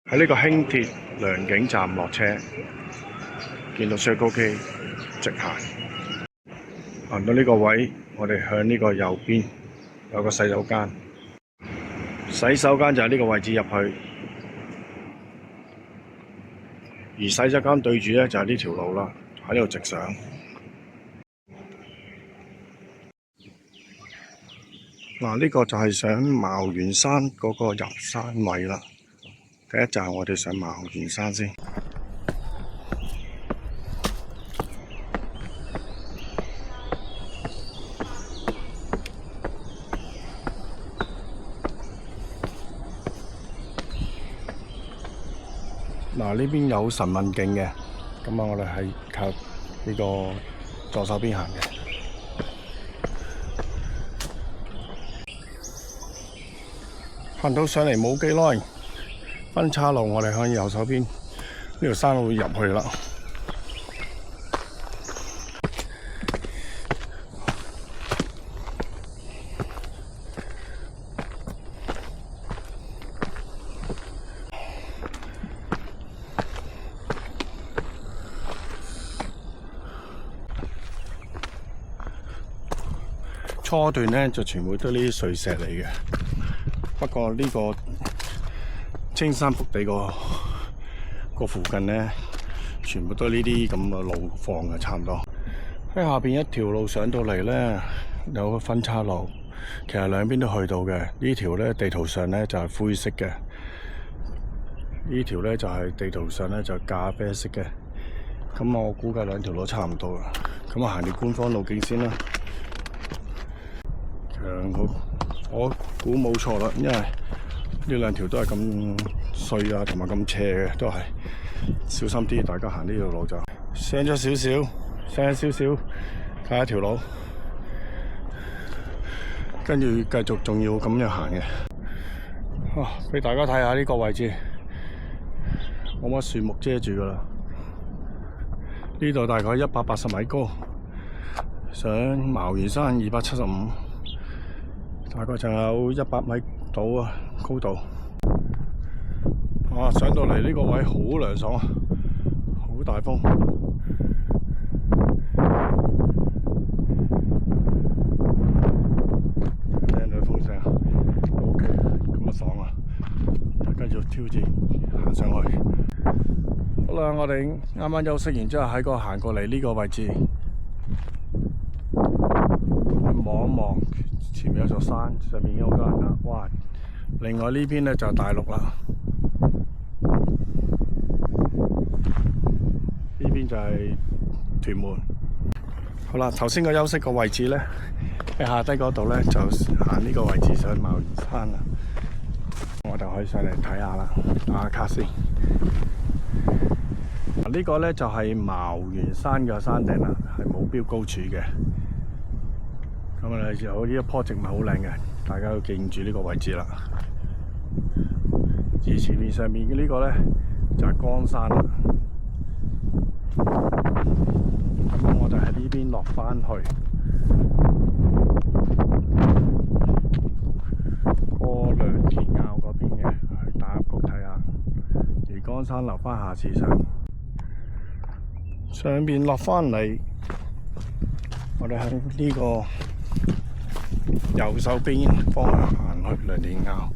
喺呢個輕鐵良景站落車，見到最高機直行，行到呢個位，我哋向呢個右邊有個洗手間，洗手間就喺呢個位置入去，而洗手間對住呢就係呢條路啦，喺呢度直上。嗱，呢個就係上茅園山嗰個入山位啦。第一站我哋上茅園山先。嗱，呢邊有神問徑嘅，咁我哋係靠呢個左手邊行嘅。行到上嚟冇幾耐，分岔路我哋向右手邊呢條山路入去啦。初段呢就全部都呢啲碎石嚟嘅。不過呢個青山福地個附近呢，全部都係呢啲咁嘅路況嘅，差唔多。喺下邊一條路上到嚟呢，有個分岔路，其實兩邊都去到嘅。呢條呢地圖上呢就係灰色嘅，呢條呢就係地圖上呢就係咖啡色嘅。咁我估計兩條路差唔多啦。咁我行條官方路徑先啦。我估冇錯啦，因為呢兩條都係咁碎啊，同埋咁斜嘅，都係小心啲。大家行呢條路就上咗少少，上咗少少，睇下條路，跟住繼續仲要咁樣行嘅。俾大家睇下呢個位置，冇乜樹木遮住噶啦。呢度大概180米高，上茅園山275。大概就有100米到啊，高度。上到嚟呢個位好涼爽啊，好大風。聽到風聲 ，OK， 咁啊爽啊！跟住挑戰行上去。好啦，我哋啱啱休息完之後喺個行過嚟呢個位置，望一望。前面有座山，上面已經好多人啦。哇！另外呢邊呢就係大陸啦，呢邊就係屯門。好啦，頭先個休息個位置呢，喺下低嗰度呢就行呢個位置上茅園山啦。我就可以上嚟睇下啦，打下卡先。呢個呢就係茅園山嘅山頂啦，係冇標高柱嘅。咁啊，有呢一棵植物好靚嘅，大家要記住呢個位置啦。而前面上面嘅呢個咧就係江山啦。咁我哋喺呢邊落翻去，過良田坳嗰邊嘅，去大峽谷睇下。而江山留翻下次上邊落翻嚟，我哋喺呢個右手邊方向行去良田坳。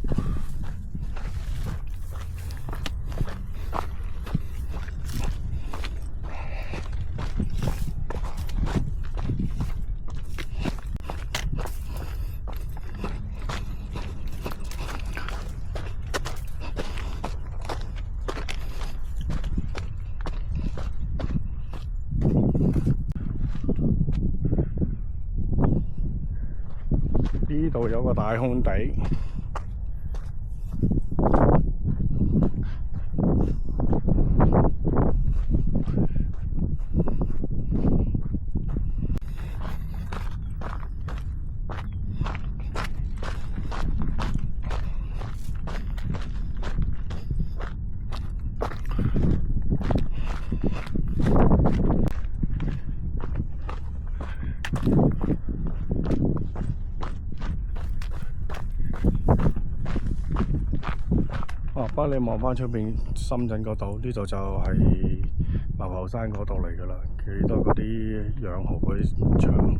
呢度有個大空地，北你望翻出邊深圳嗰度，呢度就係流浮山嗰度嚟㗎啦，幾多嗰啲養蠔嗰啲場。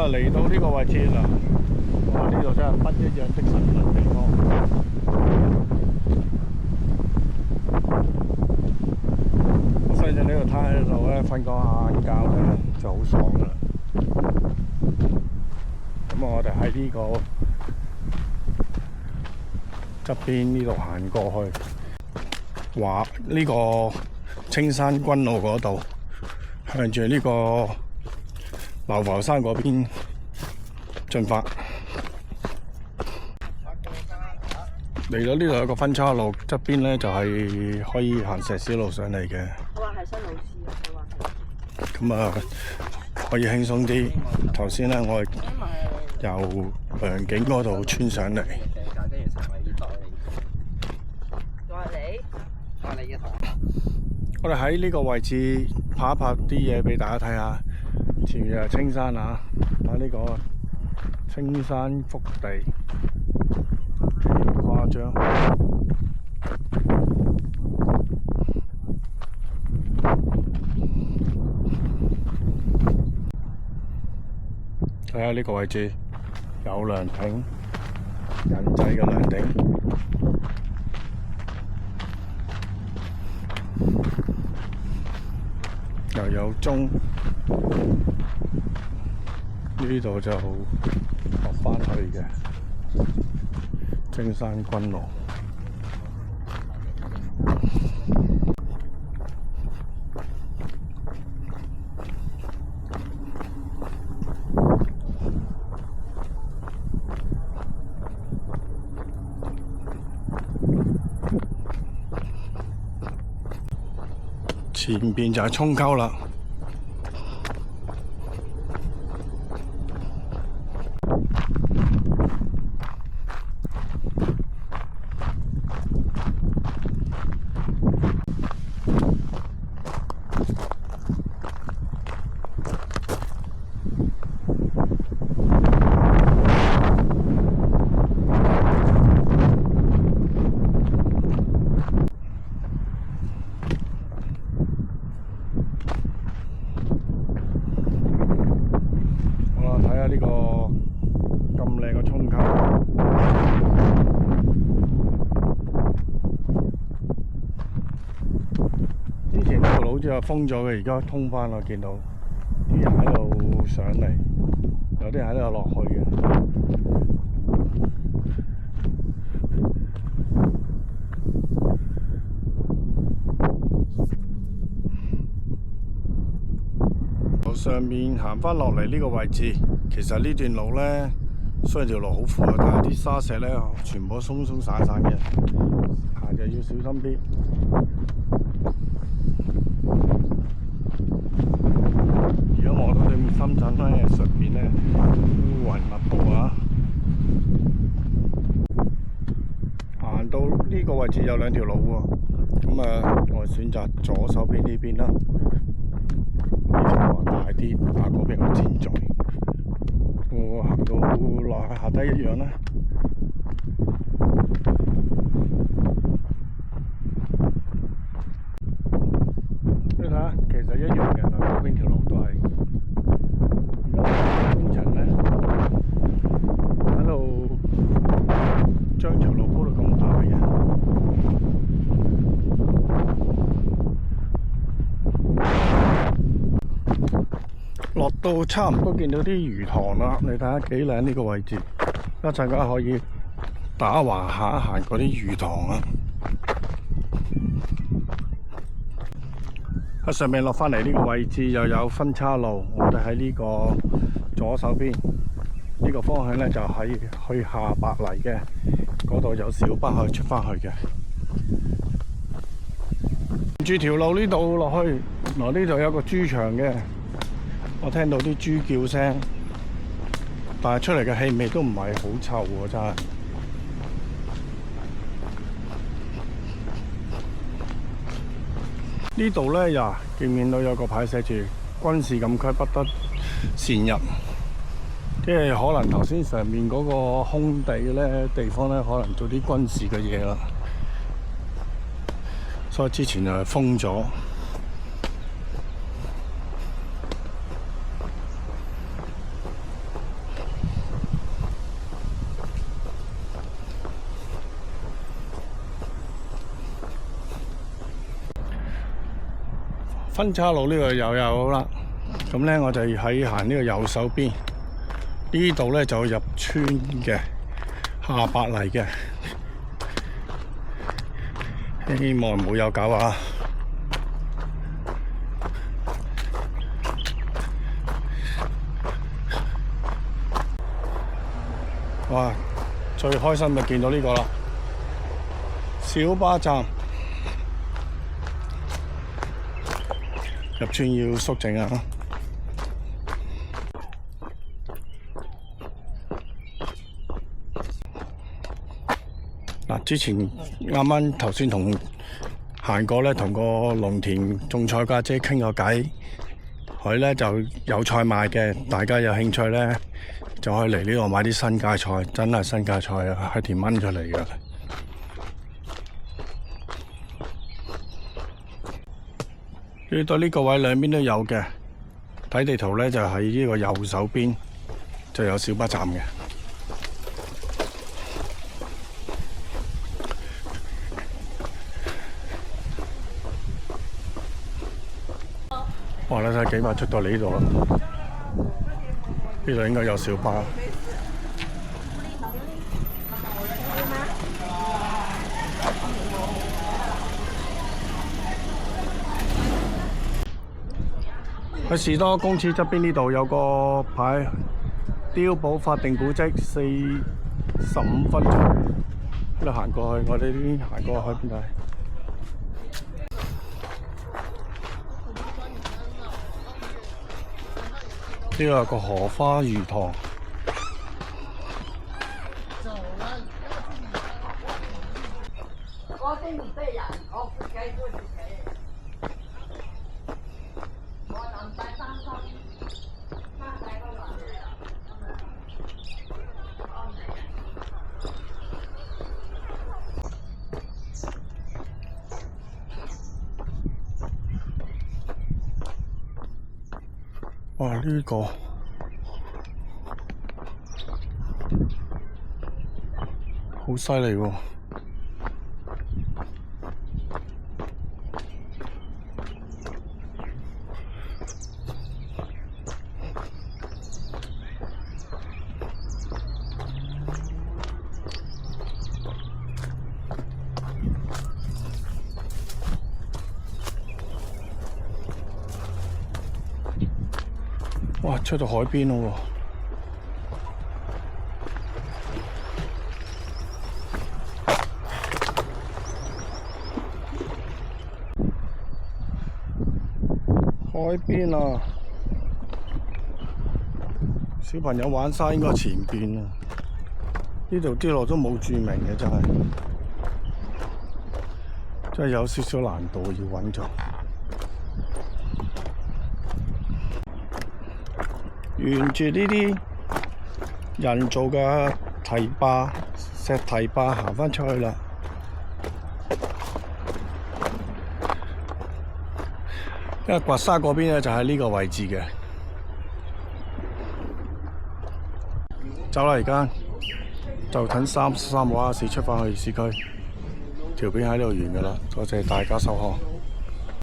嚟到呢個位置啦，哇！呢度真係不一樣的神秘地方。我相信呢個攤喺度咧，瞓個晏覺咧就好爽噶啦。咁我哋喺呢個側邊呢度行過去，話呢個青山軍路嗰度，向住呢個流浮山嗰邊進發，嚟到呢度有個分岔路，側邊咧就係可以行石屎路上嚟嘅。佢話係新路線啊！佢話係。咁啊，可以輕鬆啲。頭先咧，我係由良景嗰度穿上嚟。我哋喺呢個位置拍一拍啲嘢俾大家睇下。前面係青山啊，睇呢個青山福地，幾誇張。睇下呢個位置有涼亭，人仔嘅涼亭，又有鐘。呢度就落返去嘅青山軍路。前邊就係涌溝啦。呢個咁靚嘅涌溝，之前呢條路好似係封咗嘅，而家通返啦，見到啲人喺度上嚟，有啲人喺度落去嘅。上面行返落嚟呢個位置，其實呢段路呢，雖然條路好闊，但係啲沙石呢，全部鬆鬆散散嘅，行就要小心啲。如果望到對面深圳呢，上邊呢，烏雲密布啊！行到呢個位置有兩條路喎，咁啊，我選擇左手邊呢邊啦。大啲，但嗰邊好尖銳。我行到落去下低一樣啦。你睇下，其實一樣嘅啦，嗰邊條路都係。而家工程咧喺度將條路鋪到咁大嘅。落到差唔多見到啲魚塘啦，你睇下幾靚呢個位置，一陣間可以打橫行一行嗰啲魚塘啊！喺上面落返嚟呢個位置又有分岔路，我哋喺呢個左手邊呢個方向呢，就係去下白泥嘅嗰度有小巴可以出返去嘅。沿住條路呢度落去，呢度有個豬場嘅。我聽到啲豬叫聲，但係出嚟嘅氣味都唔係好臭喎，真係。呢度咧呀，見到有個牌寫住軍事禁區不得擅入，即係可能頭先上面嗰個空地咧地方咧，可能做啲軍事嘅嘢啦，所以之前就封咗。分岔路呢度又有啦，咁咧我就喺行呢個右手邊，呢度咧就入村嘅下白泥嘅，希望唔會有狗啊！哇，最開心就見到呢個啦，小巴站。入村要肅靜啊！嗱，之前啱頭先行過咧，同個農田種菜家姐傾個偈，佢咧就有菜賣嘅，大家有興趣咧就可以嚟呢度買啲新界菜，真係新界菜啊，係田掹出嚟嘅。呢度呢個位兩邊都有嘅，睇地圖咧就喺呢個右手邊就有小巴站嘅。哇！你睇幾快出到嚟呢度啦？呢度應該有小巴。喺士多公廁側邊呢度有個牌，碉堡法定古蹟45分鐘。呢度行過去，我哋呢邊行過去邊度？呢度有個荷花魚塘。哇！呢個好犀利喎！哇！出到海邊咯喎！海邊啊！小朋友玩沙應該前邊啊！呢度啲路都冇註明嘅，真係有少少難度要揾咗。沿住呢啲人造嘅堤壩、石堤壩行返出去啦。因為刮沙嗰邊咧就喺呢個位置嘅。走啦，而家就等3號巴士出返去市區，條片喺度完㗎啦。多謝大家收看。